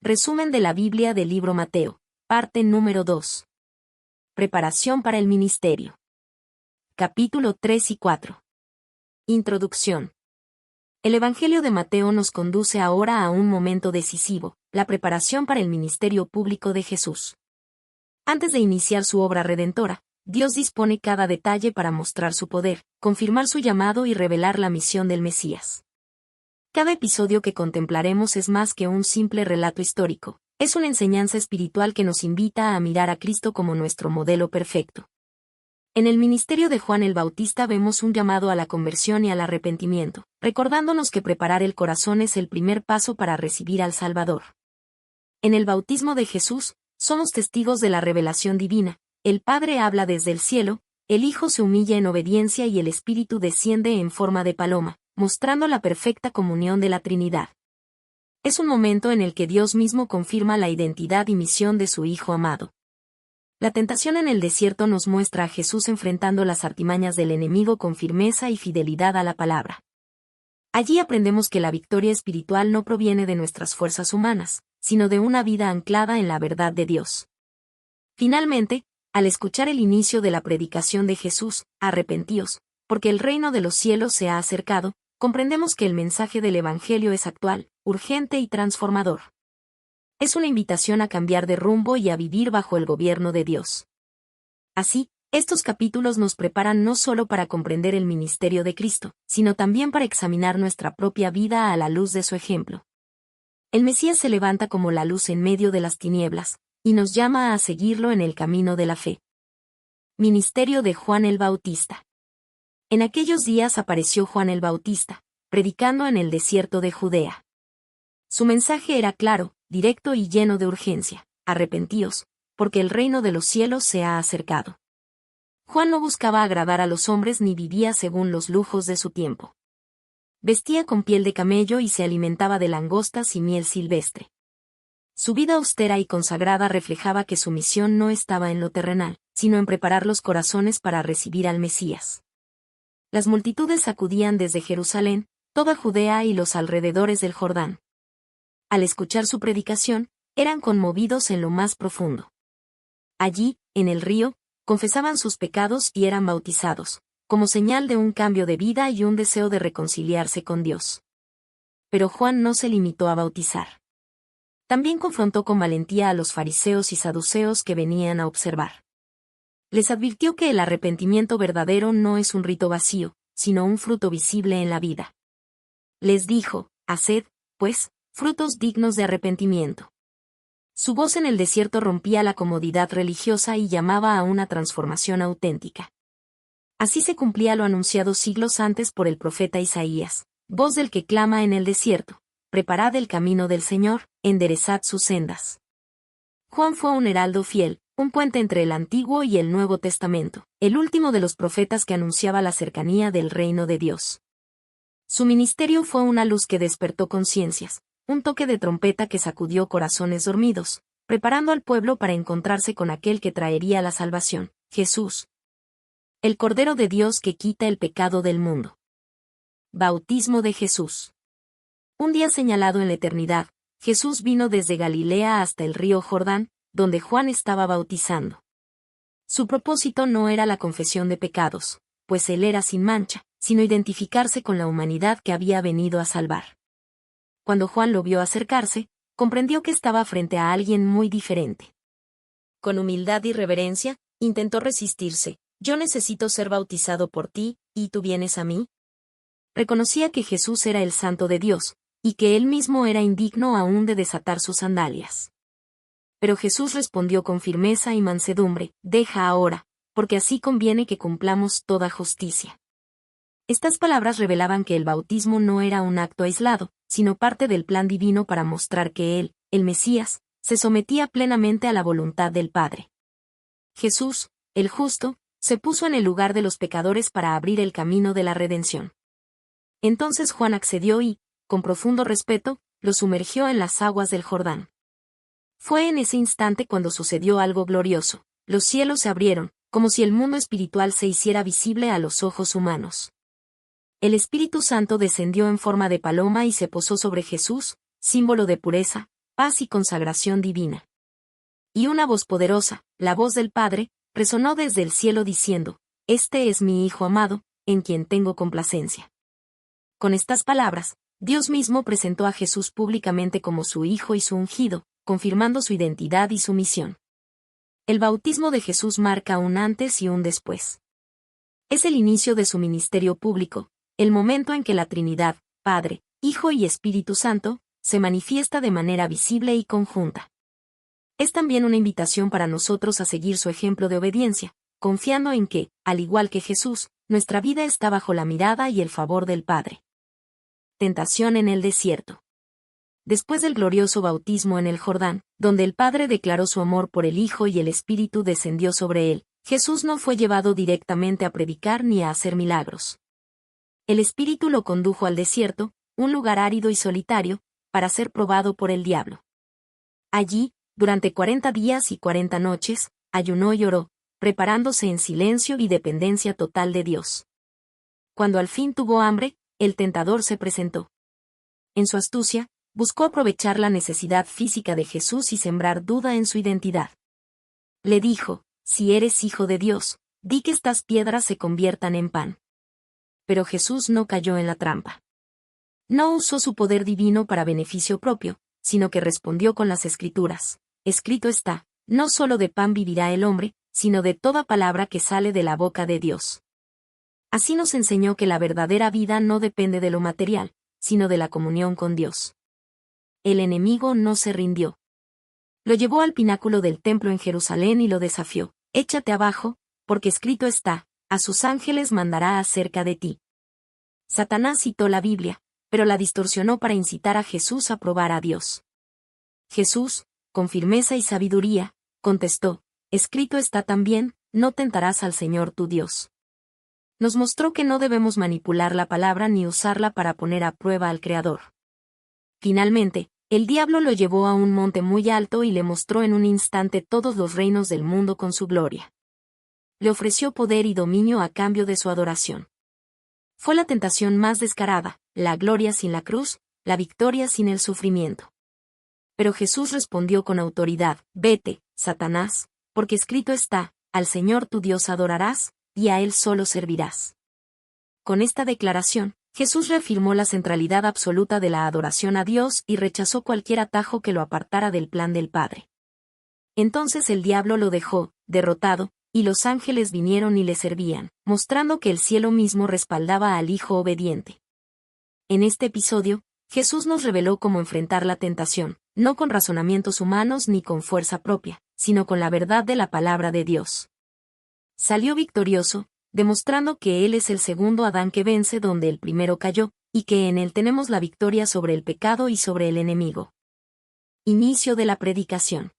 Resumen de la Biblia del libro Mateo, parte número 2. Preparación para el ministerio. Capítulo 3 y 4. Introducción. El Evangelio de Mateo nos conduce ahora a un momento decisivo, la preparación para el ministerio público de Jesús. Antes de iniciar su obra redentora, Dios dispone cada detalle para mostrar su poder, confirmar su llamado y revelar la misión del Mesías. Cada episodio que contemplaremos es más que un simple relato histórico, es una enseñanza espiritual que nos invita a mirar a Cristo como nuestro modelo perfecto. En el ministerio de Juan el Bautista vemos un llamado a la conversión y al arrepentimiento, recordándonos que preparar el corazón es el primer paso para recibir al Salvador. En el bautismo de Jesús, somos testigos de la revelación divina, el Padre habla desde el cielo, el Hijo se humilla en obediencia y el Espíritu desciende en forma de paloma, mostrando la perfecta comunión de la Trinidad. Es un momento en el que Dios mismo confirma la identidad y misión de su Hijo amado. La tentación en el desierto nos muestra a Jesús enfrentando las artimañas del enemigo con firmeza y fidelidad a la palabra. Allí aprendemos que la victoria espiritual no proviene de nuestras fuerzas humanas, sino de una vida anclada en la verdad de Dios. Finalmente, al escuchar el inicio de la predicación de Jesús, arrepentíos, porque el reino de los cielos se ha acercado, comprendemos que el mensaje del Evangelio es actual, urgente y transformador. Es una invitación a cambiar de rumbo y a vivir bajo el gobierno de Dios. Así, estos capítulos nos preparan no solo para comprender el ministerio de Cristo, sino también para examinar nuestra propia vida a la luz de su ejemplo. El Mesías se levanta como la luz en medio de las tinieblas, y nos llama a seguirlo en el camino de la fe. Ministerio de Juan el Bautista. En aquellos días apareció Juan el Bautista, predicando en el desierto de Judea. Su mensaje era claro, directo y lleno de urgencia: arrepentíos, porque el reino de los cielos se ha acercado. Juan no buscaba agradar a los hombres ni vivía según los lujos de su tiempo. Vestía con piel de camello y se alimentaba de langostas y miel silvestre. Su vida austera y consagrada reflejaba que su misión no estaba en lo terrenal, sino en preparar los corazones para recibir al Mesías. Las multitudes acudían desde Jerusalén, toda Judea y los alrededores del Jordán. Al escuchar su predicación, eran conmovidos en lo más profundo. Allí, en el río, confesaban sus pecados y eran bautizados, como señal de un cambio de vida y un deseo de reconciliarse con Dios. Pero Juan no se limitó a bautizar. También confrontó con valentía a los fariseos y saduceos que venían a observar. Les advirtió que el arrepentimiento verdadero no es un rito vacío, sino un fruto visible en la vida. Les dijo: haced, pues, frutos dignos de arrepentimiento. Su voz en el desierto rompía la comodidad religiosa y llamaba a una transformación auténtica. Así se cumplía lo anunciado siglos antes por el profeta Isaías: voz del que clama en el desierto, preparad el camino del Señor, enderezad sus sendas. Juan fue un heraldo fiel, un puente entre el Antiguo y el Nuevo Testamento, el último de los profetas que anunciaba la cercanía del reino de Dios. Su ministerio fue una luz que despertó conciencias, un toque de trompeta que sacudió corazones dormidos, preparando al pueblo para encontrarse con aquel que traería la salvación, Jesús, el Cordero de Dios que quita el pecado del mundo. Bautismo de Jesús. Un día señalado en la eternidad, Jesús vino desde Galilea hasta el río Jordán, donde Juan estaba bautizando. Su propósito no era la confesión de pecados, pues él era sin mancha, sino identificarse con la humanidad que había venido a salvar. Cuando Juan lo vio acercarse, comprendió que estaba frente a alguien muy diferente. Con humildad y reverencia, intentó resistirse: yo necesito ser bautizado por ti, ¿y tú vienes a mí? Reconocía que Jesús era el Santo de Dios, y que él mismo era indigno aún de desatar sus sandalias. Pero Jesús respondió con firmeza y mansedumbre: deja ahora, porque así conviene que cumplamos toda justicia. Estas palabras revelaban que el bautismo no era un acto aislado, sino parte del plan divino para mostrar que él, el Mesías, se sometía plenamente a la voluntad del Padre. Jesús, el justo, se puso en el lugar de los pecadores para abrir el camino de la redención. Entonces Juan accedió y, con profundo respeto, lo sumergió en las aguas del Jordán. Fue en ese instante cuando sucedió algo glorioso: los cielos se abrieron, como si el mundo espiritual se hiciera visible a los ojos humanos. El Espíritu Santo descendió en forma de paloma y se posó sobre Jesús, símbolo de pureza, paz y consagración divina. Y una voz poderosa, la voz del Padre, resonó desde el cielo diciendo: Este es mi Hijo amado, en quien tengo complacencia. Con estas palabras, Dios mismo presentó a Jesús públicamente como su Hijo y su ungido, confirmando su identidad y su misión. El bautismo de Jesús marca un antes y un después. Es el inicio de su ministerio público, el momento en que la Trinidad, Padre, Hijo y Espíritu Santo, se manifiesta de manera visible y conjunta. Es también una invitación para nosotros a seguir su ejemplo de obediencia, confiando en que, al igual que Jesús, nuestra vida está bajo la mirada y el favor del Padre. Tentación en el desierto. Después del glorioso bautismo en el Jordán, donde el Padre declaró su amor por el Hijo y el Espíritu descendió sobre él, Jesús no fue llevado directamente a predicar ni a hacer milagros. El Espíritu lo condujo al desierto, un lugar árido y solitario, para ser probado por el diablo. Allí, durante 40 días y 40 noches, ayunó y oró, preparándose en silencio y dependencia total de Dios. Cuando al fin tuvo hambre, el tentador se presentó. En su astucia, buscó aprovechar la necesidad física de Jesús y sembrar duda en su identidad. Le dijo: Si eres hijo de Dios, di que estas piedras se conviertan en pan. Pero Jesús no cayó en la trampa. No usó su poder divino para beneficio propio, sino que respondió con las Escrituras: Escrito está, no solo de pan vivirá el hombre, sino de toda palabra que sale de la boca de Dios. Así nos enseñó que la verdadera vida no depende de lo material, sino de la comunión con Dios. El enemigo no se rindió. Lo llevó al pináculo del templo en Jerusalén y lo desafió: Échate abajo, porque escrito está, a sus ángeles mandará acerca de ti. Satanás citó la Biblia, pero la distorsionó para incitar a Jesús a probar a Dios. Jesús, con firmeza y sabiduría, contestó: Escrito está también, no tentarás al Señor tu Dios. Nos mostró que no debemos manipular la palabra ni usarla para poner a prueba al Creador. Finalmente, el diablo lo llevó a un monte muy alto y le mostró en un instante todos los reinos del mundo con su gloria. Le ofreció poder y dominio a cambio de su adoración. Fue la tentación más descarada, la gloria sin la cruz, la victoria sin el sufrimiento. Pero Jesús respondió con autoridad: Vete, Satanás, porque escrito está, al Señor tu Dios adorarás, y a Él solo servirás. Con esta declaración, Jesús reafirmó la centralidad absoluta de la adoración a Dios y rechazó cualquier atajo que lo apartara del plan del Padre. Entonces el diablo lo dejó, derrotado, y los ángeles vinieron y le servían, mostrando que el cielo mismo respaldaba al Hijo obediente. En este episodio, Jesús nos reveló cómo enfrentar la tentación, no con razonamientos humanos ni con fuerza propia, sino con la verdad de la palabra de Dios. Salió victorioso, demostrando que Él es el segundo Adán que vence donde el primero cayó, y que en Él tenemos la victoria sobre el pecado y sobre el enemigo. Inicio de la predicación.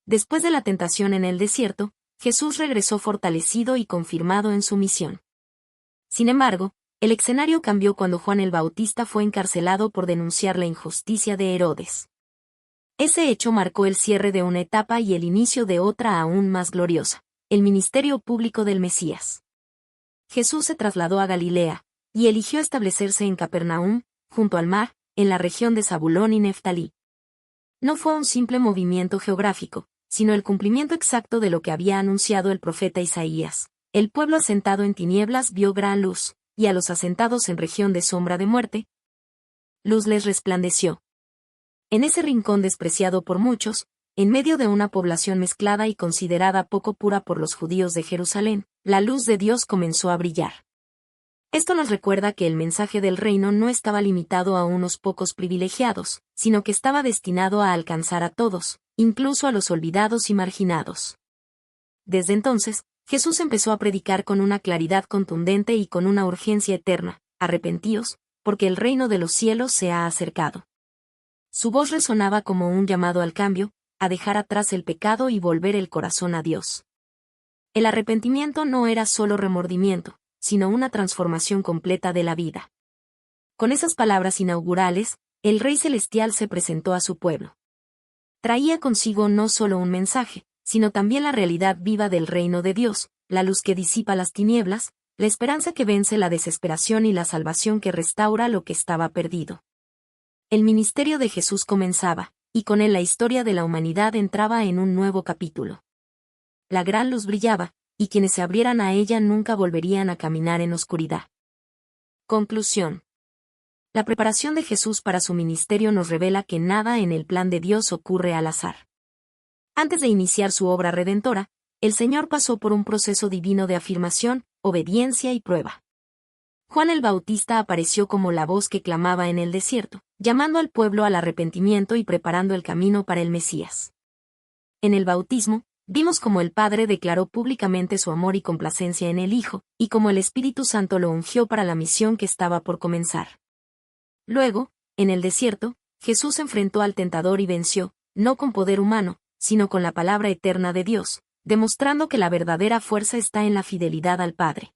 Después de la tentación en el desierto, Jesús regresó fortalecido y confirmado en su misión. Sin embargo, el escenario cambió cuando Juan el Bautista fue encarcelado por denunciar la injusticia de Herodes. Ese hecho marcó el cierre de una etapa y el inicio de otra aún más gloriosa: el ministerio público del Mesías. Jesús se trasladó a Galilea, y eligió establecerse en Capernaum, junto al mar, en la región de Zabulón y Neftalí. No fue un simple movimiento geográfico, sino el cumplimiento exacto de lo que había anunciado el profeta Isaías: el pueblo asentado en tinieblas vio gran luz, y a los asentados en región de sombra de muerte, luz les resplandeció. En ese rincón despreciado por muchos, en medio de una población mezclada y considerada poco pura por los judíos de Jerusalén, la luz de Dios comenzó a brillar. Esto nos recuerda que el mensaje del reino no estaba limitado a unos pocos privilegiados, sino que estaba destinado a alcanzar a todos, incluso a los olvidados y marginados. Desde entonces, Jesús empezó a predicar con una claridad contundente y con una urgencia eterna: arrepentíos, porque el reino de los cielos se ha acercado. Su voz resonaba como un llamado al cambio, a dejar atrás el pecado y volver el corazón a Dios. El arrepentimiento no era solo remordimiento, sino una transformación completa de la vida. Con esas palabras inaugurales, el Rey Celestial se presentó a su pueblo. Traía consigo no solo un mensaje, sino también la realidad viva del reino de Dios, la luz que disipa las tinieblas, la esperanza que vence la desesperación y la salvación que restaura lo que estaba perdido. El ministerio de Jesús comenzaba, y con él la historia de la humanidad entraba en un nuevo capítulo. La gran luz brillaba, y quienes se abrieran a ella nunca volverían a caminar en oscuridad. Conclusión. La preparación de Jesús para su ministerio nos revela que nada en el plan de Dios ocurre al azar. Antes de iniciar su obra redentora, el Señor pasó por un proceso divino de afirmación, obediencia y prueba. Juan el Bautista apareció como la voz que clamaba en el desierto, llamando al pueblo al arrepentimiento y preparando el camino para el Mesías. En el bautismo, vimos cómo el Padre declaró públicamente su amor y complacencia en el Hijo, y cómo el Espíritu Santo lo ungió para la misión que estaba por comenzar. Luego, en el desierto, Jesús enfrentó al tentador y venció, no con poder humano, sino con la palabra eterna de Dios, demostrando que la verdadera fuerza está en la fidelidad al Padre.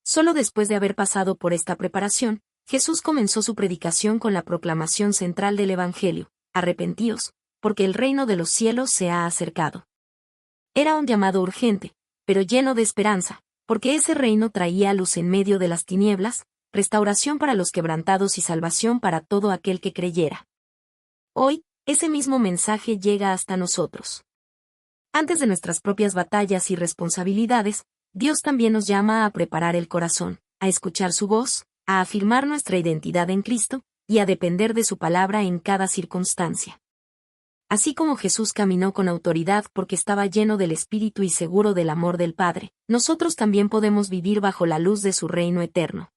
Solo después de haber pasado por esta preparación, Jesús comenzó su predicación con la proclamación central del Evangelio: arrepentíos, porque el reino de los cielos se ha acercado. Era un llamado urgente, pero lleno de esperanza, porque ese reino traía luz en medio de las tinieblas, restauración para los quebrantados y salvación para todo aquel que creyera. Hoy, ese mismo mensaje llega hasta nosotros. Antes de nuestras propias batallas y responsabilidades, Dios también nos llama a preparar el corazón, a escuchar su voz, a afirmar nuestra identidad en Cristo, y a depender de su palabra en cada circunstancia. Así como Jesús caminó con autoridad porque estaba lleno del Espíritu y seguro del amor del Padre, nosotros también podemos vivir bajo la luz de su reino eterno.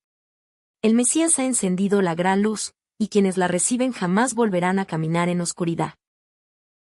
El Mesías ha encendido la gran luz, y quienes la reciben jamás volverán a caminar en oscuridad.